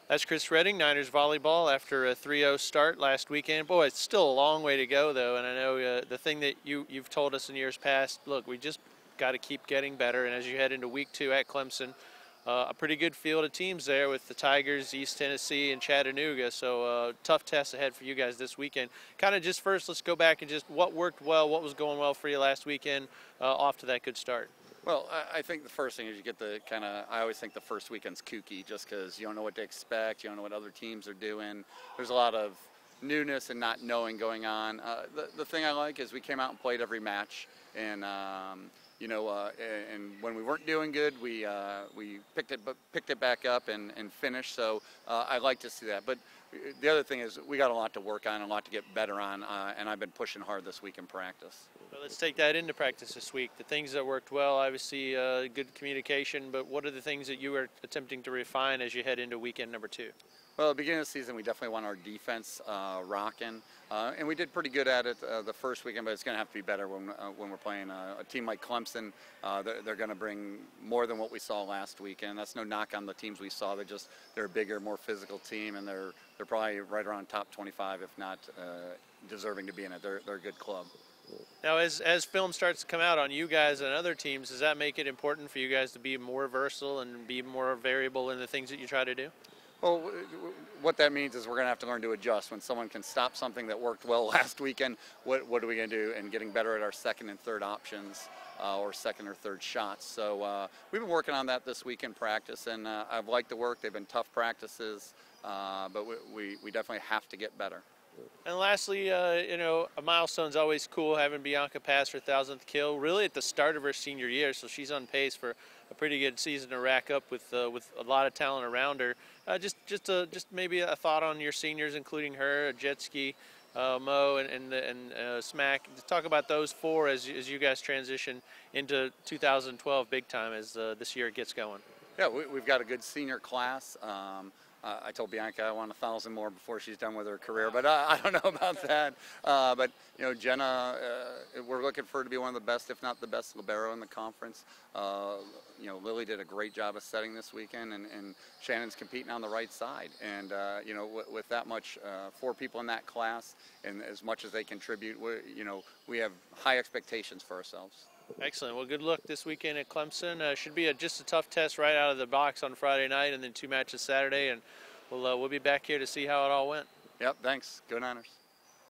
That's Chris Redding, Niners Volleyball, after a 3-0 start last weekend. Boy, it's still a long way to go, though, and I know the thing that you've told us in years past, look, we just got to keep getting better, and as you head into week 2 at Clemson, a pretty good field of teams there with the Tigers, East Tennessee, and Chattanooga, so tough tests ahead for you guys this weekend. Kind of just first, let's go back and just what worked well, what was going well for you last weekend, off to that good start. Well, I think the first thing is you get the I always think the first weekend's kooky just because you don't know what to expect, you don't know what other teams are doing. There's a lot of newness and not knowing going on. The thing I like is we came out and played every match, and and when we weren't doing good, we picked it back up and finished. So I like to see that. But the other thing is we got a lot to work on, a lot to get better on, and I've been pushing hard this week in practice. Well, let's take that into practice this week. The things that worked well, obviously good communication, but what are the things that you are attempting to refine as you head into weekend number 2? Well, at the beginning of the season, we definitely want our defense rocking, and we did pretty good at it the first weekend, but it's going to have to be better when we're playing a team like Clemson. They're going to bring more than what we saw last weekend. That's no knock on the teams we saw. They're a bigger, more physical team, and they're probably right around top 25, if not deserving to be in it. They're a good club. Now, as film starts to come out on you guys and other teams, does that make it important for you guys to be more versatile and be more variable in the things that you try to do? Well, what that means is we're going to have to learn to adjust. When someone can stop something that worked well last weekend, what are we going to do? And getting better at our second and third options or second or third shots. So we've been working on that this week in practice, and I've liked the work. They've been tough practices, but we definitely have to get better. And lastly, a milestone's always cool, having Bianca pass her 1,000th kill, really at the start of her senior year, so she's on pace for a pretty good season to rack up with a lot of talent around her. Just maybe a thought on your seniors, including her, Jetski, Mo, and Smack. Talk about those 4 as you guys transition into 2012 big time as this year gets going. Yeah, we've got a good senior class. I told Bianca I want 1,000 more before she's done with her career, but I don't know about that. But Jenna, we're looking for her to be one of the best, if not the best, libero in the conference. Lily did a great job of setting this weekend, and Shannon's competing on the right side. And with that much, 4 people in that class, and as much as they contribute, we have high expectations for ourselves. Excellent. Well, good luck this weekend at Clemson. Should be just a tough test right out of the box on Friday night, and then 2 matches Saturday, and we'll be back here to see how it all went. Yep, thanks. Go Niners.